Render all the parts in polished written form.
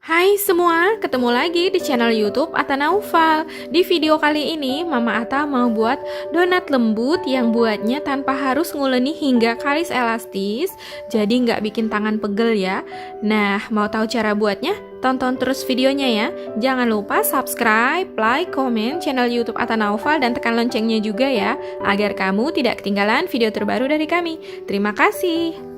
Hai semua, ketemu lagi di channel YouTube Atta Naufal. Di video kali ini, Mama Atta mau buat donat lembut yang buatnya tanpa harus nguleni hingga kalis elastis, jadi nggak bikin tangan pegel ya. Nah, mau tahu cara buatnya? Tonton terus videonya ya. Jangan lupa subscribe, like, komen channel YouTube Atta Naufal dan tekan loncengnya juga ya, agar kamu tidak ketinggalan video terbaru dari kami. Terima kasih.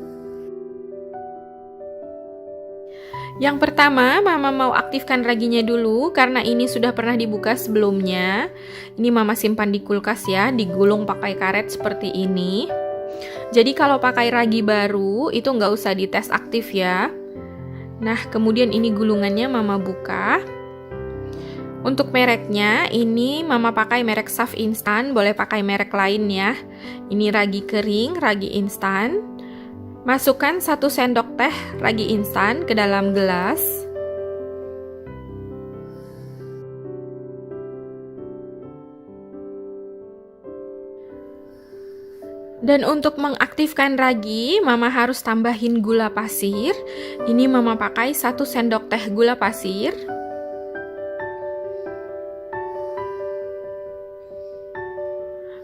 Yang pertama, Mama mau aktifkan raginya dulu karena ini sudah pernah dibuka sebelumnya. Ini Mama simpan di kulkas ya, digulung pakai karet seperti ini. Jadi kalau pakai ragi baru, itu nggak usah dites aktif ya. Nah, kemudian ini gulungannya Mama buka. Untuk mereknya, ini Mama pakai merek Saf Instan, boleh pakai merek lain ya. Ini ragi kering, ragi instan. Masukkan 1 sendok teh ragi instan ke dalam gelas. Dan untuk mengaktifkan ragi, Mama harus tambahin gula pasir. Ini Mama pakai 1 sendok teh gula pasir.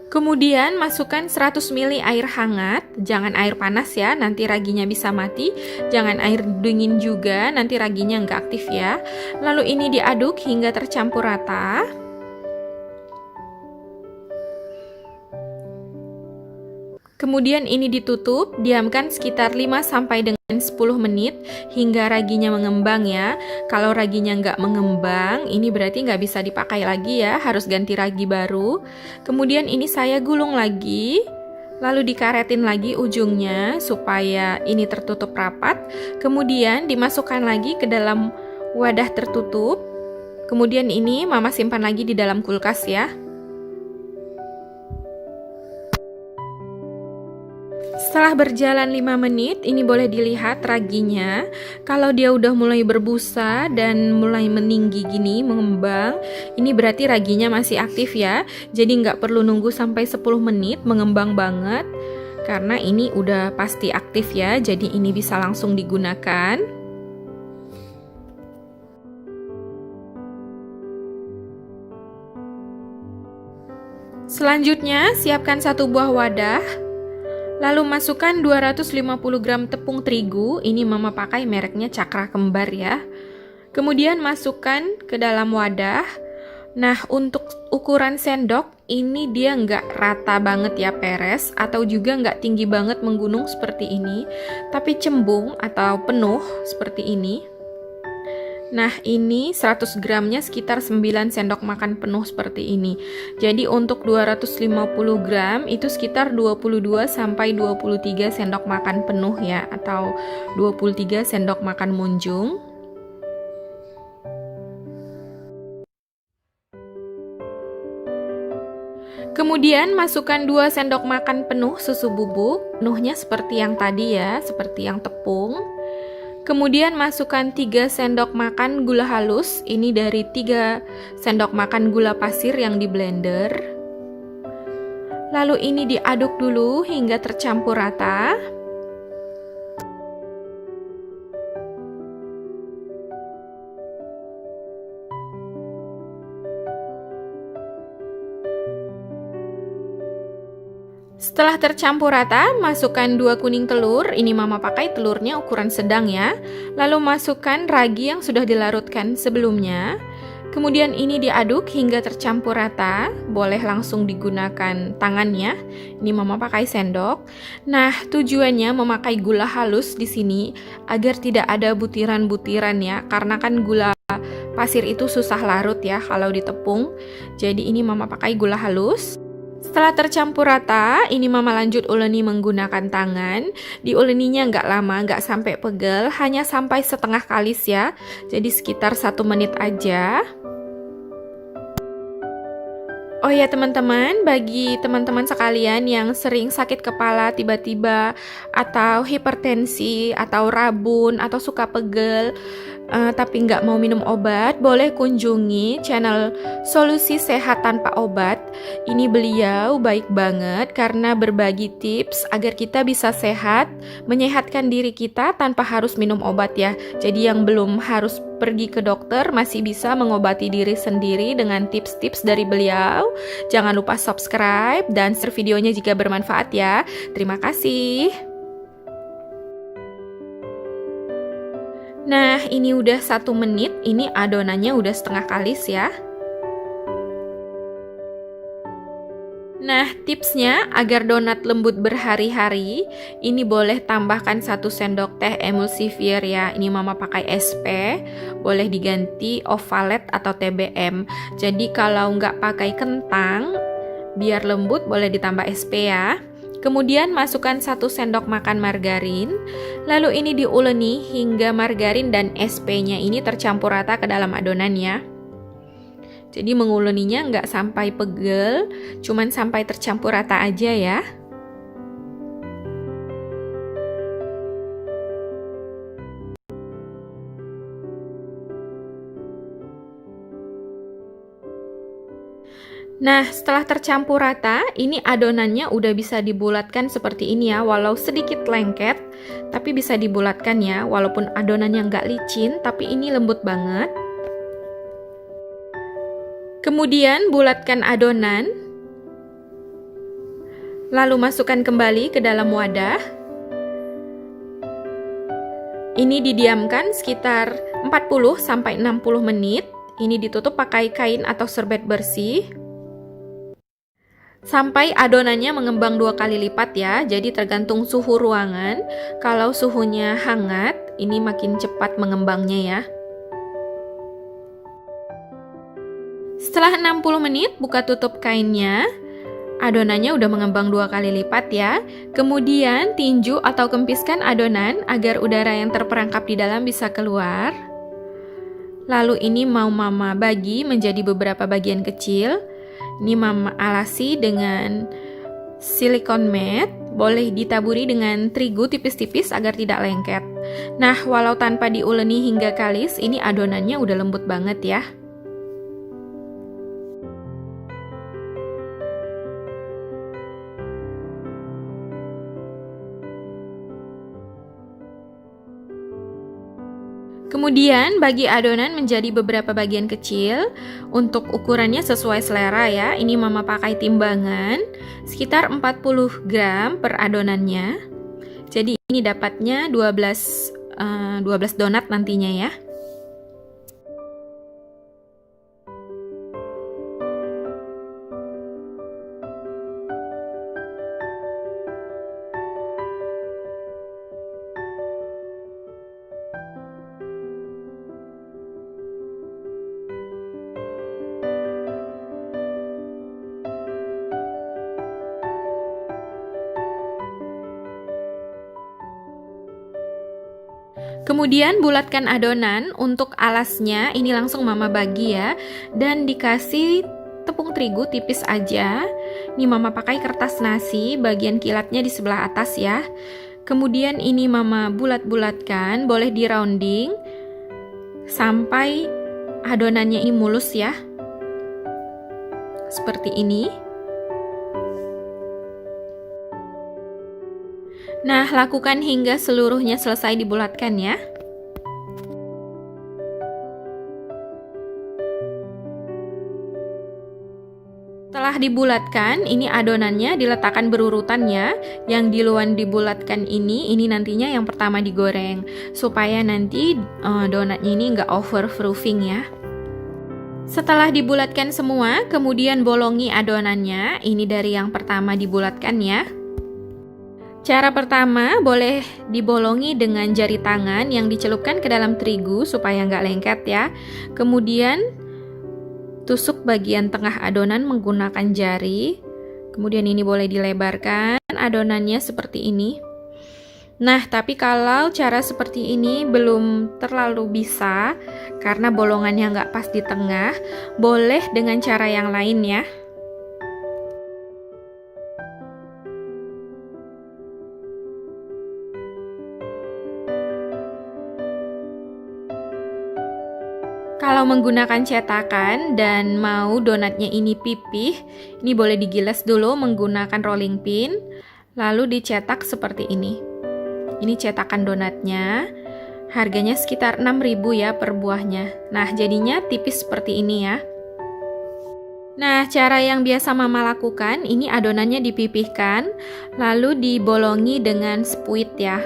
Kemudian masukkan 100 ml air hangat, jangan air panas ya, nanti raginya bisa mati. Jangan air dingin juga, nanti raginya nggak aktif ya. Lalu ini diaduk hingga tercampur rata. Kemudian ini ditutup, diamkan sekitar 5 sampai dengan 10 menit hingga raginya mengembang ya. Kalau raginya nggak mengembang, ini berarti nggak bisa dipakai lagi ya, harus ganti ragi baru. Kemudian ini saya gulung lagi, lalu dikaretin lagi ujungnya supaya ini tertutup rapat. Kemudian dimasukkan lagi ke dalam wadah tertutup. Kemudian ini Mama simpan lagi di dalam kulkas ya. Setelah berjalan 5 menit, ini boleh dilihat raginya. Kalau dia udah mulai berbusa dan mulai meninggi gini, mengembang, ini berarti raginya masih aktif ya. Jadi nggak perlu nunggu sampai 10 menit mengembang banget. Karena ini udah pasti aktif ya, jadi ini bisa langsung digunakan. Selanjutnya, siapkan 1 buah wadah. Lalu masukkan 250 gram tepung terigu, ini Mama pakai mereknya Cakra Kembar ya. Kemudian masukkan ke dalam wadah. Nah, untuk ukuran sendok, ini dia nggak rata banget ya peres, atau juga nggak tinggi banget menggunung seperti ini, tapi cembung atau penuh seperti ini. Nah, ini 100 gramnya sekitar 9 sendok makan penuh seperti ini. Jadi untuk 250 gram itu sekitar 22 sampai 23 sendok makan penuh ya, atau 23 sendok makan munjung. Kemudian masukkan 2 sendok makan penuh susu bubuk, penuhnya seperti yang tadi ya, seperti yang tepung. Kemudian masukkan 3 sendok makan gula halus, ini dari 3 sendok makan gula pasir yang di blender. Lalu ini diaduk dulu hingga tercampur rata. Setelah tercampur rata, masukkan 2 kuning telur. Ini Mama pakai telurnya ukuran sedang ya. Lalu masukkan ragi yang sudah dilarutkan sebelumnya. Kemudian ini diaduk hingga tercampur rata. Boleh langsung digunakan tangannya. Ini Mama pakai sendok. Nah, tujuannya memakai gula halus di sini agar tidak ada butiran-butiran ya. Karena kan gula pasir itu susah larut ya kalau ditepung. Jadi ini Mama pakai gula halus. Setelah tercampur rata, ini Mama lanjut uleni menggunakan tangan. Diuleninya nggak lama, nggak sampai pegel, hanya sampai setengah kalis ya. Jadi sekitar 1 menit aja. Oh ya teman-teman, bagi teman-teman sekalian yang sering sakit kepala tiba-tiba, atau hipertensi, atau rabun, atau suka pegel, tapi nggak mau minum obat, boleh kunjungi channel Solusi Sehat Tanpa Obat. Ini beliau baik banget karena berbagi tips agar kita bisa sehat, menyehatkan diri kita tanpa harus minum obat ya. Jadi yang belum harus pergi ke dokter masih bisa mengobati diri sendiri dengan tips-tips dari beliau. Jangan lupa subscribe dan share videonya jika bermanfaat ya. Terima kasih. Nah, ini udah 1 menit, ini adonannya udah setengah kalis ya. Nah, tipsnya agar donat lembut berhari-hari, ini boleh tambahkan 1 sendok teh emulsifier ya. Ini mama pakai SP, boleh diganti Ovalet atau TBM. Jadi kalau nggak pakai kentang, biar lembut boleh ditambah SP ya. Kemudian masukkan 1 sendok makan margarin, lalu ini diuleni hingga margarin dan SP-nya ini tercampur rata ke dalam adonan ya. Jadi menguleninya nggak sampai pegel, cuman sampai tercampur rata aja ya. Nah, setelah tercampur rata, ini adonannya udah bisa dibulatkan seperti ini ya, walau sedikit lengket, tapi bisa dibulatkan ya, walaupun adonannya nggak licin, tapi ini lembut banget. Kemudian bulatkan adonan, lalu masukkan kembali ke dalam wadah. Ini didiamkan sekitar 40-60 menit, ini ditutup pakai kain atau serbet bersih. Sampai adonannya mengembang 2 kali lipat ya, jadi tergantung suhu ruangan. Kalau suhunya hangat, ini makin cepat mengembangnya ya. Setelah 60 menit, buka tutup kainnya. Adonannya udah mengembang 2 kali lipat ya. Kemudian tinju atau kempiskan adonan agar udara yang terperangkap di dalam bisa keluar. Lalu ini mau mama bagi menjadi beberapa bagian kecil. Ini mama alasi dengan silikon mat, boleh ditaburi dengan terigu tipis-tipis agar tidak lengket. Nah, walau tanpa diuleni hingga kalis, ini adonannya udah lembut banget ya. Kemudian bagi adonan menjadi beberapa bagian kecil. Untuk ukurannya sesuai selera ya. Ini mama pakai timbangan sekitar 40 gram per adonannya. Jadi ini dapatnya 12 donat nantinya ya. Kemudian bulatkan adonan. Untuk alasnya ini langsung mama bagi ya, dan dikasih tepung terigu tipis aja. Ini mama pakai kertas nasi, bagian kilatnya di sebelah atas ya. Kemudian ini mama bulat-bulatkan, boleh di rounding sampai adonannya ini mulus ya, seperti ini. Nah, lakukan hingga seluruhnya selesai dibulatkan ya. Setelah dibulatkan, ini adonannya diletakkan berurutan ya. Yang duluan dibulatkan ini nantinya yang pertama digoreng, supaya nanti donatnya ini nggak overproofing ya. Setelah dibulatkan semua, kemudian bolongi adonannya. Ini dari yang pertama dibulatkan ya. Cara pertama, boleh dibolongi dengan jari tangan yang dicelupkan ke dalam terigu supaya nggak lengket ya. Kemudian tusuk bagian tengah adonan menggunakan jari. Kemudian ini boleh dilebarkan adonannya seperti ini. Nah, tapi kalau cara seperti ini belum terlalu bisa karena bolongannya nggak pas di tengah, boleh dengan cara yang lain ya. Kalau menggunakan cetakan dan mau donatnya ini pipih, ini boleh digilas dulu menggunakan rolling pin, lalu dicetak seperti ini. Ini cetakan donatnya, harganya sekitar 6.000 ya per buahnya. Nah, jadinya tipis seperti ini ya. Nah, cara yang biasa Mama lakukan, ini adonannya dipipihkan, lalu dibolongi dengan spuit ya,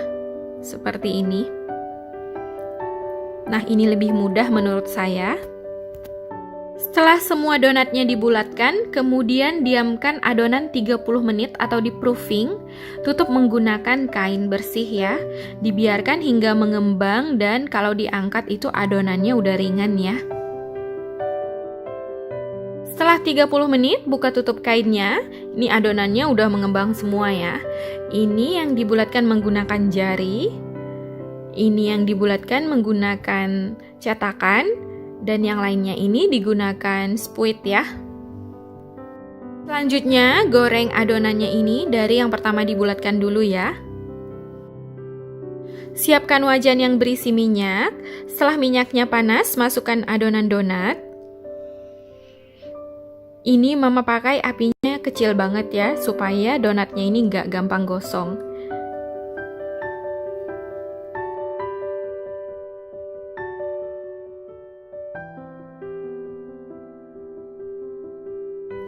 seperti ini. Nah, ini lebih mudah menurut saya. Setelah semua donatnya dibulatkan, kemudian diamkan adonan 30 menit atau di proofing. Tutup menggunakan kain bersih ya. Dibiarkan hingga mengembang dan kalau diangkat itu adonannya udah ringan ya. Setelah 30 menit, buka tutup kainnya. Ini adonannya udah mengembang semua ya. Ini yang dibulatkan menggunakan jari. Ini yang dibulatkan menggunakan cetakan. Dan yang lainnya ini digunakan spuit ya. Selanjutnya, goreng adonannya ini dari yang pertama dibulatkan dulu ya. Siapkan wajan yang berisi minyak. Setelah minyaknya panas, masukkan adonan donat. Ini Mama pakai apinya kecil banget ya, supaya donatnya ini nggak gampang gosong.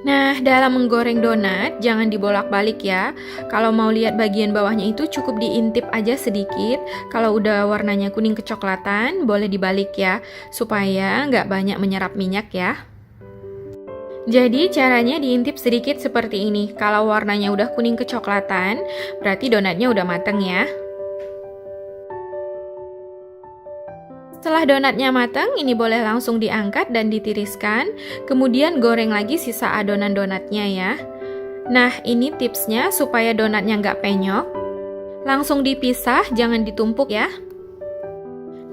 Nah, dalam menggoreng donat, jangan dibolak-balik ya. Kalau mau lihat bagian bawahnya itu cukup diintip aja sedikit. Kalau udah warnanya kuning kecoklatan, boleh dibalik ya, supaya nggak banyak menyerap minyak ya. Jadi caranya diintip sedikit seperti ini. Kalau warnanya udah kuning kecoklatan, berarti donatnya udah mateng ya. Setelah donatnya matang, ini boleh langsung diangkat dan ditiriskan. Kemudian goreng lagi sisa adonan donatnya ya. Nah, ini tipsnya supaya donatnya nggak penyok. Langsung dipisah, jangan ditumpuk ya.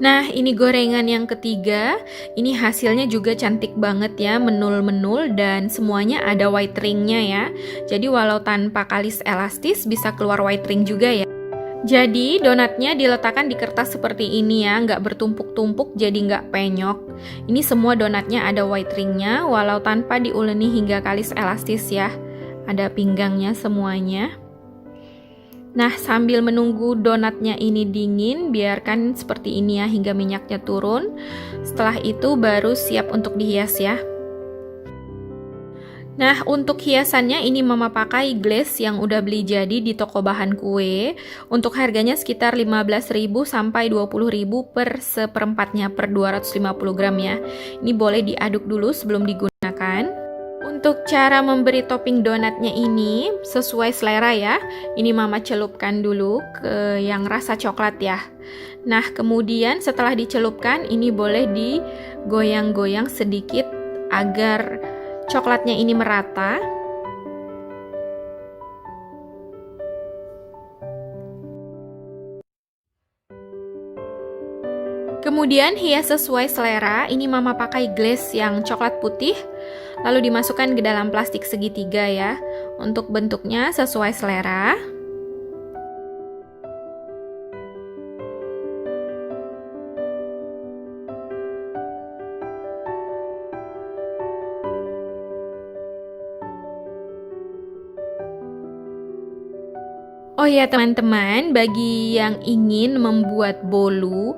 Nah, ini gorengan yang ketiga. Ini hasilnya juga cantik banget ya, menul-menul dan semuanya ada white ringnya ya. Jadi walau tanpa kalis elastis bisa keluar white ring juga ya. Jadi donatnya diletakkan di kertas seperti ini ya, nggak bertumpuk-tumpuk jadi nggak penyok. Ini semua donatnya ada white ringnya walau tanpa diuleni hingga kalis elastis ya. Ada pinggangnya semuanya. Nah, sambil menunggu donatnya ini dingin, biarkan seperti ini ya hingga minyaknya turun. Setelah itu baru siap untuk dihias ya. Nah, untuk hiasannya ini Mama pakai glaze yang udah beli jadi di toko bahan kue. Untuk harganya sekitar 15.000 sampai 20.000 per seperempatnya per 250 gram ya. Ini boleh diaduk dulu sebelum digunakan. Untuk cara memberi topping donatnya ini sesuai selera ya. Ini Mama celupkan dulu ke yang rasa coklat ya. Nah, kemudian setelah dicelupkan ini boleh digoyang-goyang sedikit agar coklatnya ini merata. Kemudian hias sesuai selera. Ini Mama pakai glaze yang coklat putih. Lalu dimasukkan ke dalam plastik segitiga ya. Untuk bentuknya sesuai selera. Oh ya teman-teman, bagi yang ingin membuat bolu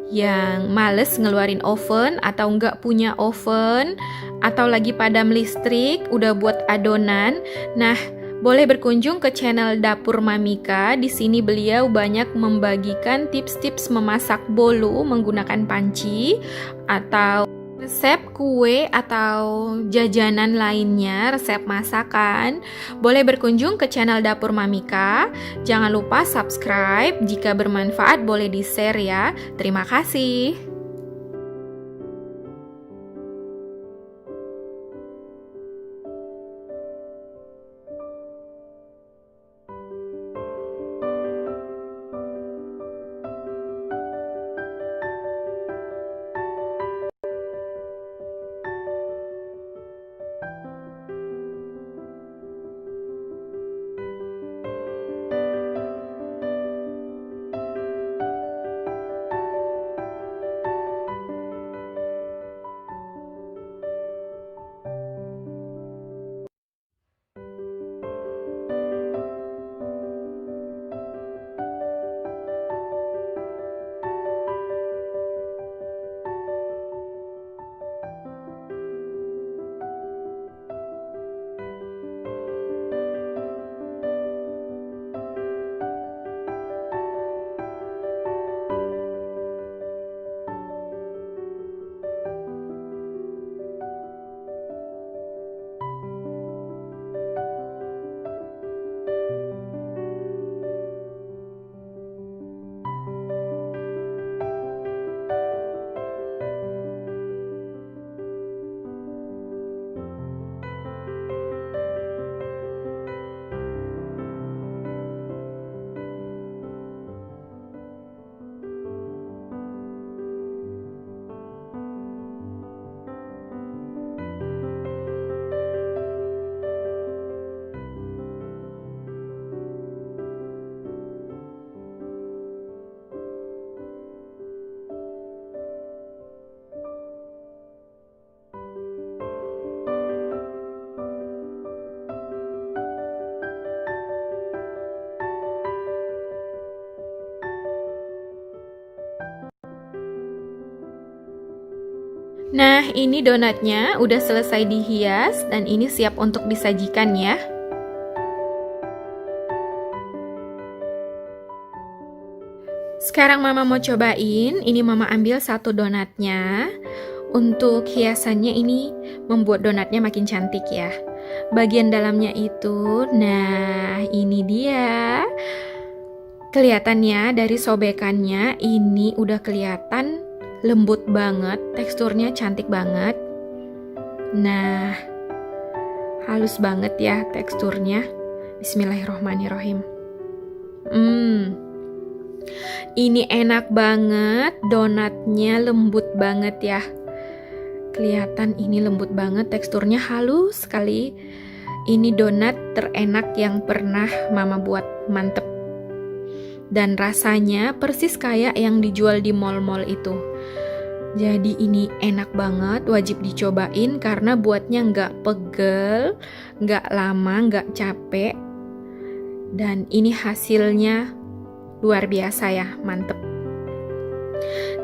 yang males ngeluarin oven atau nggak punya oven atau lagi padam listrik, udah buat adonan, nah boleh berkunjung ke channel Dapur Mamika. Di sini beliau banyak membagikan tips-tips memasak bolu menggunakan panci atau resep kue atau jajanan lainnya, resep masakan. Boleh berkunjung ke channel Dapur Mamika. Jangan lupa subscribe. Jika bermanfaat boleh di-share ya. Terima kasih. Nah, ini donatnya udah selesai dihias dan ini siap untuk disajikan ya. Sekarang Mama mau cobain, ini Mama ambil satu donatnya. Untuk hiasannya ini membuat donatnya makin cantik ya. Bagian dalamnya itu, nah ini dia. Kelihatan ya dari sobekannya, ini udah kelihatan lembut banget, teksturnya cantik banget. Nah, halus banget ya teksturnya. Bismillahirrohmanirrohim. Ini enak banget, donatnya lembut banget ya. Kelihatan ini lembut banget, teksturnya halus sekali. Ini donat terenak yang pernah Mama buat, mantep. Dan rasanya persis kayak yang dijual di mall-mall itu. Jadi ini enak banget, wajib dicobain karena buatnya nggak pegel, nggak lama, nggak capek. Dan ini hasilnya luar biasa ya, mantep.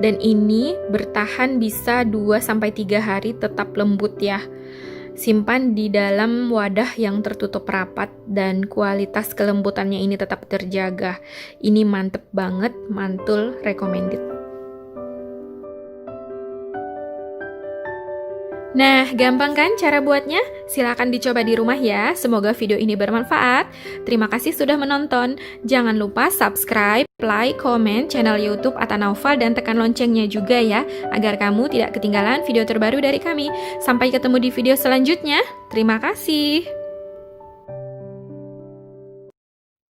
Dan ini bertahan bisa 2-3 hari tetap lembut ya. Simpan di dalam wadah yang tertutup rapat dan kualitas kelembutannya ini tetap terjaga. Ini mantep banget, mantul, recommended. Nah, gampang kan cara buatnya? Silahkan dicoba di rumah ya. Semoga video ini bermanfaat. Terima kasih sudah menonton. Jangan lupa subscribe, like, komen channel YouTube Atta Naufal dan tekan loncengnya juga ya, agar kamu tidak ketinggalan video terbaru dari kami. Sampai ketemu di video selanjutnya. Terima kasih.